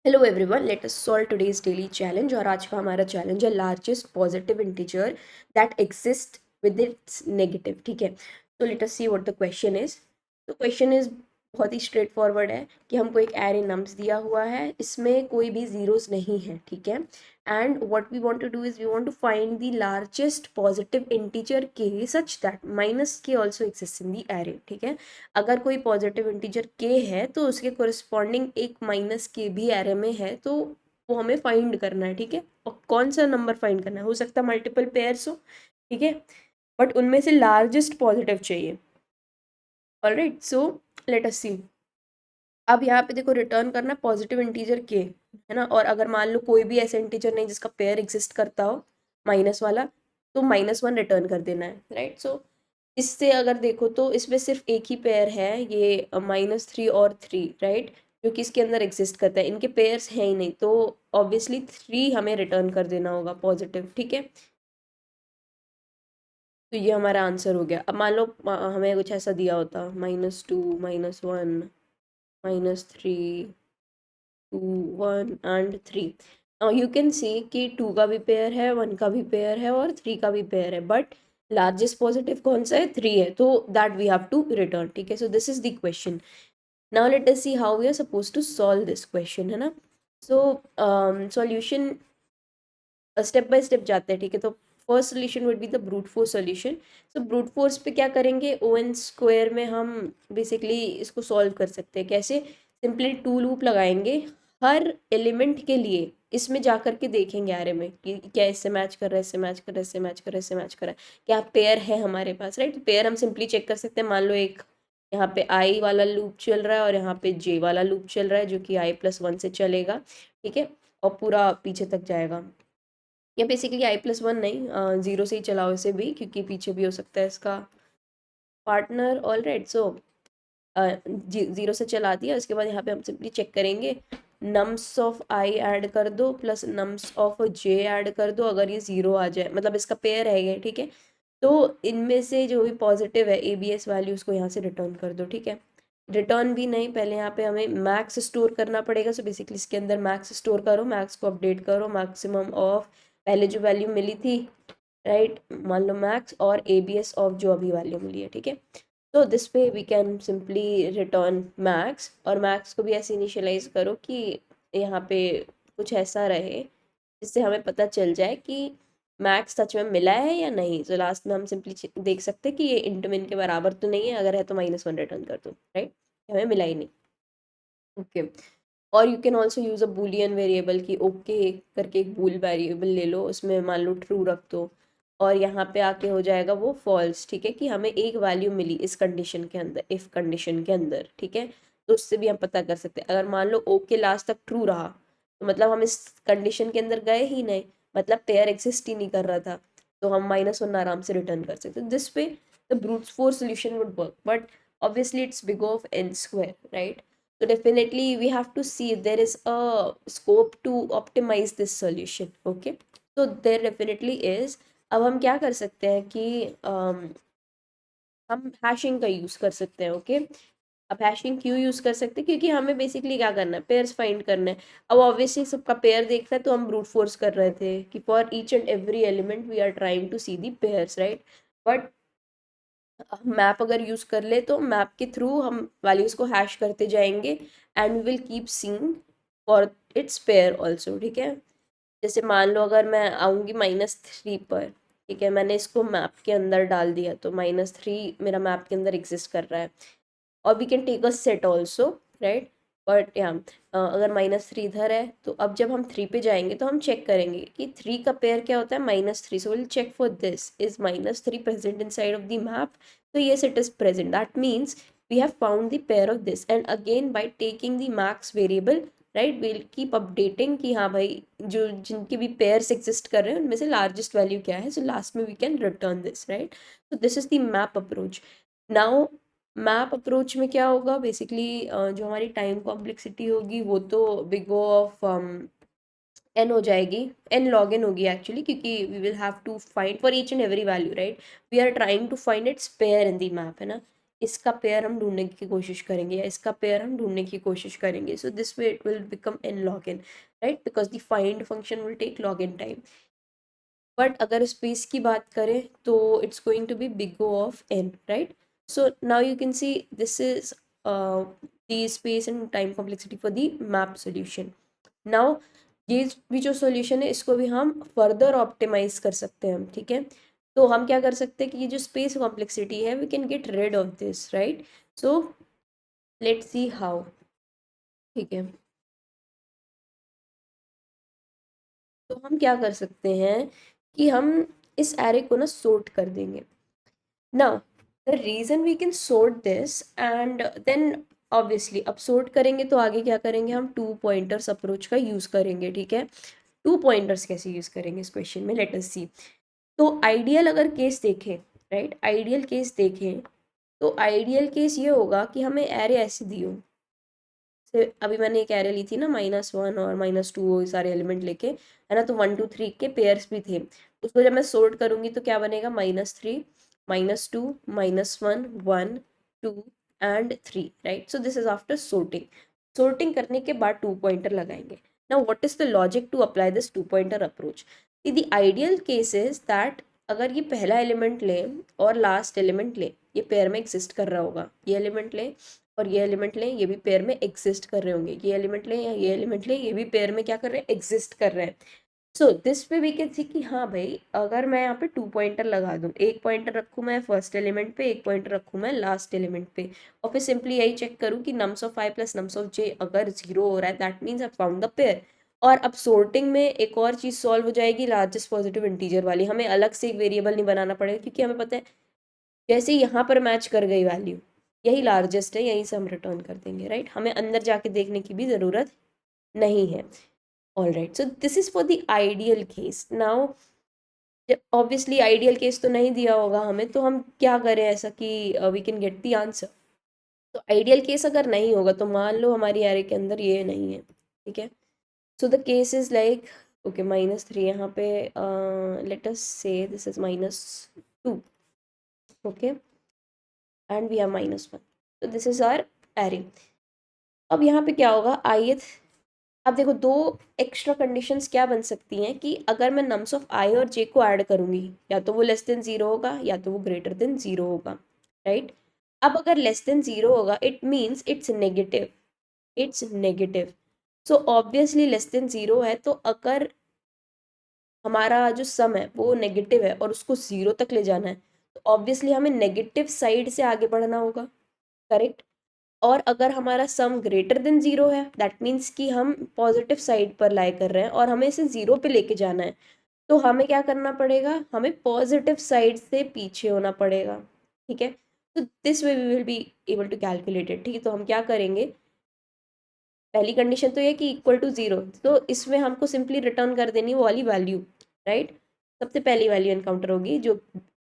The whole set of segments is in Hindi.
Hello everyone, let us solve today's daily challenge. और आज का हमारा चैलेंज है largest positive integer that exist with its negative. ठीक है, तो let us see what the question is. तो क्वेश्चन इज बहुत ही स्ट्रेट फॉरवर्ड है कि हमको एक एरे नम्स दिया हुआ है, इसमें कोई भी जीरोस नहीं है। ठीक है, and what we want to do is we want to find the largest positive integer k such that minus k also exist in the array. ठीक है, अगर कोई पॉजिटिव इंटीजर के है तो उसके कोरिस्पॉन्डिंग एक माइनस के भी एरे में है, तो वो हमें फाइंड करना है। ठीक है, और कौन सा नंबर फाइंड करना है, हो सकता है मल्टीपल पेयर्स हो। ठीक है, बट उनमें से लार्जेस्ट पॉजिटिव चाहिए। ऑलराइट, सो लेट अस सी। अब यहाँ पे देखो, रिटर्न करना पॉजिटिव इंटीजर के, है ना। और अगर मान लो कोई भी ऐसा इंटीजर नहीं जिसका पेयर एग्जिस्ट करता हो, माइनस वाला, तो -1 रिटर्न कर देना है। राइट, सो इससे अगर देखो तो इसमें सिर्फ एक ही पेयर है, ये -3 और 3। राइट, जो कि इसके अंदर एग्जिस्ट करता है, इनके पेयर्स हैं ही नहीं, तो ऑब्वियसली 3 हमें रिटर्न कर देना होगा पॉजिटिव। ठीक है, तो ये हमारा आंसर हो गया। अब मान लो हमें कुछ ऐसा दिया होता, -2, -1, -3, 2, 1 एंड 3। यू कैन सी कि 2 का भी पेयर है, 1 का भी पेयर है और 3 का भी पेयर है, बट लार्जेस्ट पॉजिटिव कौन सा है, 3 है, तो that we have to return. ठीक है, so this is the question. Now let us see how we are suppose to solve this question, है ना। So solution step by step जाते हैं। ठीक है, तो first solution would be the brute force solution. So brute force पे क्या करेंगे, ओ एन स्क्वायर में हम बेसिकली इसको सॉल्व कर सकते हैं। कैसे, सिंपली टू लूप लगाएंगे हर एलिमेंट के लिए, इसमें जा करके देखेंगे आरे में कि क्या इससे मैच कर रहा है, इससे मैच कर रहा है, इससे मैच कर रहा है, इससे मैच कर रहा है, क्या पेयर है हमारे पास। राइट, पेयर हम सिंपली चेक कर सकते हैं। मान लो एक यहाँ पे आई वाला लूप चल रहा है और यहाँ पे जे वाला लूप चल रहा है, जो कि i+1 से चलेगा। ठीक है, और पूरा पीछे तक जाएगा, या बेसिकली i+1 नहीं, 0 से ही चलाओ इसे भी, क्योंकि पीछे भी हो सकता है इसका पार्टनर। ऑल राइट, सो 0 से चला दिया। उसके बाद यहाँ पे हम सिंपली चेक करेंगे, नम्स ऑफ आई ऐड कर दो plus nums of J add कर दो। अगर ये 0 आ जाए, मतलब इसका पेयर है ये। ठीक है, तो इनमें से जो भी पॉजिटिव है ABS वैल्यू, उसको यहाँ से रिटर्न कर दो। ठीक है, रिटर्न भी नहीं, पहले यहाँ पे हमें मैक्स स्टोर करना पड़ेगा। सो बेसिकली इसके अंदर मैक्स स्टोर करो, मैक्स को अपडेट करो, मैक्सिमम ऑफ पहले जो वैल्यू मिली थी, राइट, मान लो मैक्स और ABS ऑफ जो अभी वैल्यू मिली है। ठीक है, तो दिस पे we can simply return max, और मैक्स को भी ऐसे इनिशियलाइज करो कि यहाँ पे कुछ ऐसा रहे जिससे हमें पता चल जाए कि मैक्स सच में मिला है या नहीं। तो लास्ट में हम सिंपली देख सकते हैं कि ये इंटू मिन के बराबर तो नहीं है, अगर है तो -1 रिटर्न कर दो। राइट, हमें मिला ही नहीं। ओके, और you can also use a Boolean variable की ओके करके एक बूल वेरिएबल ले लो, उसमें मान लो ट्रू रख दो, और यहाँ पे आके हो जाएगा वो फॉल्स। ठीक है, कि हमें एक वैल्यू मिली इस कंडीशन के अंदर, इफ कंडीशन के अंदर। ठीक है, तो उससे भी हम पता कर सकते हैं। अगर मान लो ओके लास्ट तक ट्रू रहा, तो मतलब हम इस कंडीशन के अंदर गए ही नहीं, मतलब पेयर एग्जिस्ट ही नहीं कर रहा था, तो हम -1 आराम से रिटर्न कर सकते। This way the brute force solution would work, but obviously it's big of n square, right? So definitely we have to see if there is a scope to optimize this solution. Okay, so there definitely is. अब हम क्या कर सकते हैं कि हम हैशिंग का यूज़ कर सकते हैं। ओके, अब हैशिंग क्यों यूज़ कर सकते हैं, क्योंकि हमें बेसिकली क्या करना है, पेयर्स फाइंड करना है। अब ऑब्वियसली सबका पेयर देख रहा है, तो हम ब्रूट फोर्स कर रहे थे कि for each and every element we are trying to see the pairs, right. But map अगर यूज़ कर ले तो मैप के थ्रू हम वैल्यूज़ को हैश करते जाएंगे, and we will keep seeing for its pair also. ठीक है, जैसे मान लो अगर मैं आऊँगी -3 पर, ठीक है, मैंने इसको मैप के अंदर डाल दिया, तो -3 मेरा मैप के अंदर एग्जिस्ट कर रहा है। और we can take a set also, right. But यहाँ अगर -3 इधर है, तो अब जब हम 3 पे जाएंगे तो हम चेक करेंगे कि 3 का पेयर क्या होता है, -3। So will check for this, is -3 present inside of the map. तो yes, it is present, that means we have found the pair of this. And again by taking the max variable, right, will keep updating कि हाँ भाई, जो जिनके भी पेयर्स एग्जिस्ट कर रहे हैं उनमें से लार्जेस्ट वैल्यू क्या है। सो लास्ट में we can return this, right. So this is the map approach. Now map approach में क्या होगा, बेसिकली जो हमारी टाइम कॉम्प्लेक्सिटी होगी वो तो बिग O ऑफ n हो जाएगी, n log n होगी एक्चुअली, क्योंकि we will have to find for each and every value, right, we are trying to find its pair in the map, है ना। इसका पेयर हम ढूंढने की कोशिश करेंगे या इसका पेयर हम ढूंढने की कोशिश करेंगे. So this way it will become n log n, right, because the find function will take log n time. But अगर स्पेस की बात करें तो it's going to be big O of n, right. So now you can see this is the space and time complexity for the map solution. Now ये भी जो सॉल्यूशन है इसको भी हम फर्दर ऑप्टिमाइज कर सकते हैं हम, ठीक है. तो हम क्या कर सकते हैं कि ये जो स्पेस कॉम्प्लेक्सिटी है we can get rid of this, right. So let's see how. ठीक है, तो हम क्या कर सकते हैं कि हम इस एरे को ना सोर्ट कर देंगे. Now the reason we can sort this and then obviously अब सोर्ट करेंगे तो आगे क्या करेंगे, हम 2 पॉइंटर्स अप्रोच का यूज करेंगे, ठीक है. 2 पॉइंटर्स कैसे यूज करेंगे इस क्वेश्चन में, लेट अस सी. तो आइडियल अगर केस देखें, राइट, आइडियल केस देखें तो आइडियल केस ये होगा कि हमें एरे ऐसे दी हो. से अभी मैंने एक एरे ली थी ना, -1 और -2 सारे एलिमेंट लेके, है ना. तो 1 2 3 के पेयर्स भी थे. उसको जब मैं सोर्ट करूंगी तो क्या बनेगा, -3 -2 -1 1 2 and 3, right. So this is after sorting. Sorting करने के बाद 2 पॉइंटर लगाएंगे. Now what is the logic to apply this 2 pointer approach. The ideal case is that अगर ये पहला एलिमेंट ले और लास्ट एलिमेंट ले, ये पेयर में एग्जिस्ट कर रहा होगा. ये एलिमेंट ले और ये एलिमेंट लें, ये भी पेयर में एग्जिस्ट कर रहे होंगे. ये एलिमेंट लें या ये एलिमेंट लें, ये भी पेयर में क्या कर रहे हैं, एग्जिस्ट कर रहे हैं. सो दिस पे वी कैन सी कि हाँ भाई, अगर मैं यहाँ पे 2 पॉइंटर लगा दूँ, एक पॉइंटर रखूँ मैं फर्स्ट एलिमेंट पे, एक पॉइंटर रखूँ मैं लास्ट एलिमेंट पे, और फिर सिंपली यही चेक करूँ कि nums of i plus nums of j अगर 0 हो रहा है, that means I found the pair. और अब सोर्टिंग में एक और चीज़ सॉल्व हो जाएगी, लार्जेस्ट पॉजिटिव इंटीजर वाली. हमें अलग से एक वेरिएबल नहीं बनाना पड़ेगा, क्योंकि हमें पता है जैसे यहाँ पर मैच कर गई वैल्यू, यही लार्जेस्ट है, यहीं से हम रिटर्न कर देंगे, राइट. हमें अंदर जाके देखने की भी ज़रूरत नहीं है. All right, so this is for the ideal case. Now obviously ideal case तो नहीं दिया होगा हमें, तो हम क्या करें ऐसा कि we can get the answer. तो आइडियल केस अगर नहीं होगा तो मान लो हमारी एरे के अंदर ये नहीं है, ठीक है. So the case is like, okay, -3 यहाँ पे, let us say this is -2, okay, and we have -1. तो दिस इज आवर एरे. अब यहाँ पे क्या होगा, ith, अब देखो दो एक्स्ट्रा कंडीशंस क्या बन सकती हैं कि अगर मैं नम्स ऑफ i और j को ऐड करूँगी, या तो वो लेस देन 0 होगा या तो वो ग्रेटर देन 0 होगा, राइट. अब अगर लेस देन 0 होगा it means it's negative, it's negative. So obviously less than 0 है, तो अगर हमारा जो सम है वो नेगेटिव है और उसको 0 तक ले जाना है, तो ऑब्वियसली हमें नेगेटिव साइड से आगे बढ़ना होगा, करेक्ट. और अगर हमारा सम ग्रेटर देन 0 है, दैट मीन्स कि हम पॉजिटिव साइड पर लाई कर रहे हैं और हमें इसे 0 पे लेके जाना है. तो हमें क्या करना पड़ेगा, हमें पॉजिटिव साइड से पीछे होना पड़ेगा, ठीक है. तो this way we will be able to calculate it, ठीक है. तो हम क्या करेंगे, पहली कंडीशन तो ये कि इक्वल टू 0, तो इसमें हमको सिंपली रिटर्न कर देनी वो वाली वैल्यू, राइट. सबसे पहली वैल्यू एनकाउंटर होगी जो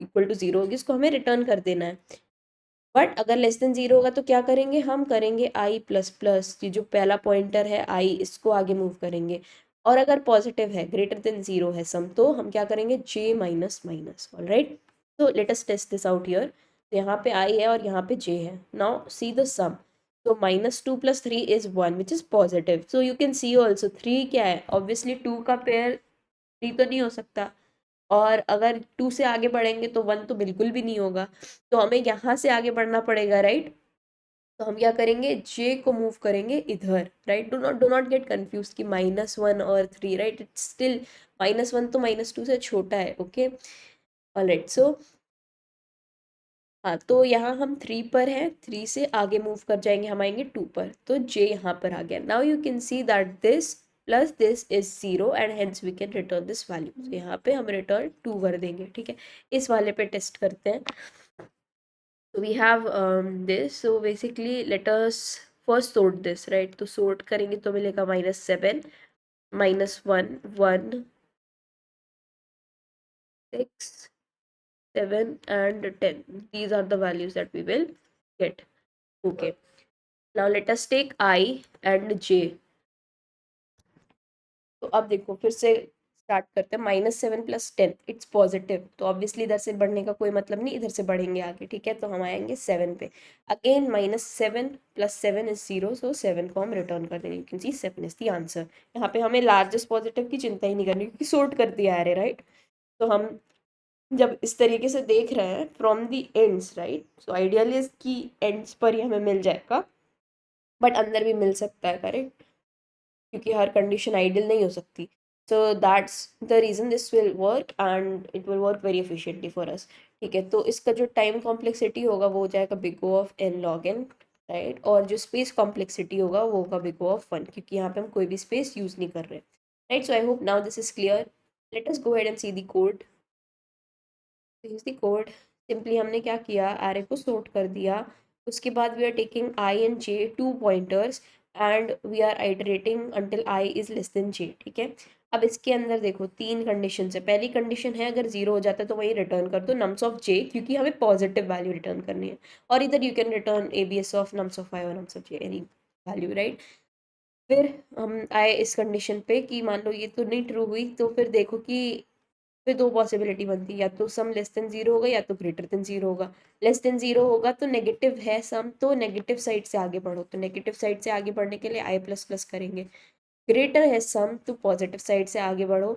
इक्वल टू 0 होगी, उसको हमें रिटर्न कर देना है. बट अगर लेस देन 0 होगा तो क्या करेंगे, हम करेंगे i प्लस प्लस, ये जो पहला पॉइंटर है i, इसको आगे मूव करेंगे. और अगर पॉजिटिव है, ग्रेटर देन 0 है सम, तो हम क्या करेंगे, j minus minus. All right, तो let us test this out here. तो यहाँ पे i है और यहाँ पे j है. नाउ सी द सम. तो -2 + 3 is 1 which is positive. So you can C also 3 क्या है, ऑब्वियसली 2 का पेयर 3 तो नहीं हो सकता, और अगर 2 से आगे बढ़ेंगे तो 1 तो बिल्कुल भी नहीं होगा. तो हमें यहाँ से आगे बढ़ना पड़ेगा, राइट. तो हम क्या करेंगे, जे को मूव करेंगे इधर, right. Do not get confuse कि -1 और 3, राइट. इट्स स्टिल -1 तो -2 से छोटा है, ओके. ऑलराइट, सो हाँ, तो यहाँ हम 3 पर हैं, 3 से आगे मूव कर जाएंगे, हम आएंगे 2 पर, तो जे यहाँ पर आ गया. Now you can see that this plus this is 0 and hence we can return this value. तो यहाँ पे हम रिटर्न 2 कर देंगे, ठीक है. इस वाले पे टेस्ट करते हैं. So we have this. So basically let us first sort this, right. तो sort करेंगे तो मिलेगा -7 -1 1 6 7 and 10. These are the values that we will get. Okay. Now let us take I and J. तो अब देखो फिर से स्टार्ट करते हैं, -7 + 10 इट्स पॉजिटिव, तो ऑब्वियसली इधर से बढ़ने का कोई मतलब नहीं, इधर से बढ़ेंगे आगे, ठीक है। तो हम आएंगे 7 पे, अगेन -7 + 7 इज 0, सो 7 को हम रिटर्न कर देंगे, you can C 7 is the answer. यहाँ पे हमें लार्जेस्ट पॉजिटिव की चिंता ही नहीं करनी क्योंकि सॉर्ट कर दिया है, राइट। तो हम जब इस तरीके से देख रहे हैं from the ends, right, so ideally इसकी एंड्स पर ही हमें मिल जाएगा, बट अंदर भी मिल सकता है, करेक्ट, क्योंकि हर कंडीशन आइडियल नहीं हो सकती। So that's the reason this will work and it will work very efficiently for us, ठीक है। तो इसका जो टाइम कॉम्प्लेक्सिटी होगा वो हो जाएगा big O of n log n, right, और जो स्पेस कॉम्प्लेक्सिटी होगा वो होगा बिग O ऑफ 1, क्योंकि यहाँ पे हम कोई भी स्पेस यूज़ नहीं कर रहे, right. So I hope now this is clear. Let us go ahead and see the code. Is the code, simply हमने क्या किया, एरे को सॉर्ट कर दिया, उसके बाद we are taking I and J 2 pointers and we are iterating until I is less than J, ठीक है। अब इसके अंदर देखो 3 कंडीशन है, पहली कंडीशन है अगर 0 हो जाता है तो वही रिटर्न कर दो नम्स ऑफ J, क्योंकि हमें पॉजिटिव वैल्यू रिटर्न करनी है, और इधर you can return ABS of nums of I और nums of J, any value, right. फिर हम आए इस कंडीशन पे कि मान लो ये तो नहीं ट्रू हुई, तो फिर देखो कि फिर 2 पॉसिबिलिटी बनती है, या तो सम लेस देन 0 होगा या तो ग्रेटर देन 0 होगा। लेस देन 0 होगा तो नेगेटिव है सम, तो नेगेटिव साइड से आगे बढ़ो, तो नेगेटिव साइड से आगे बढ़ने के लिए I प्लस प्लस करेंगे। ग्रेटर है सम तो पॉजिटिव साइड से आगे बढ़ो,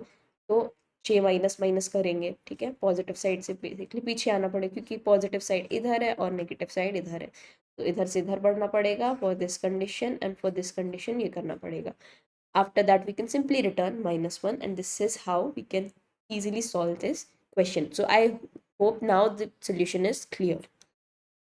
तो J माइनस माइनस करेंगे, ठीक है। पॉजिटिव साइड से बेसिकली पीछे आना पड़ेगा, क्योंकि पॉजिटिव साइड इधर है और नेगेटिव साइड इधर है, तो इधर से इधर बढ़ना पड़ेगा for this condition, and for this condition ये करना पड़ेगा। After that, we can simply return -1, and this is how we can easily solve this question. So I hope now the solution is clear.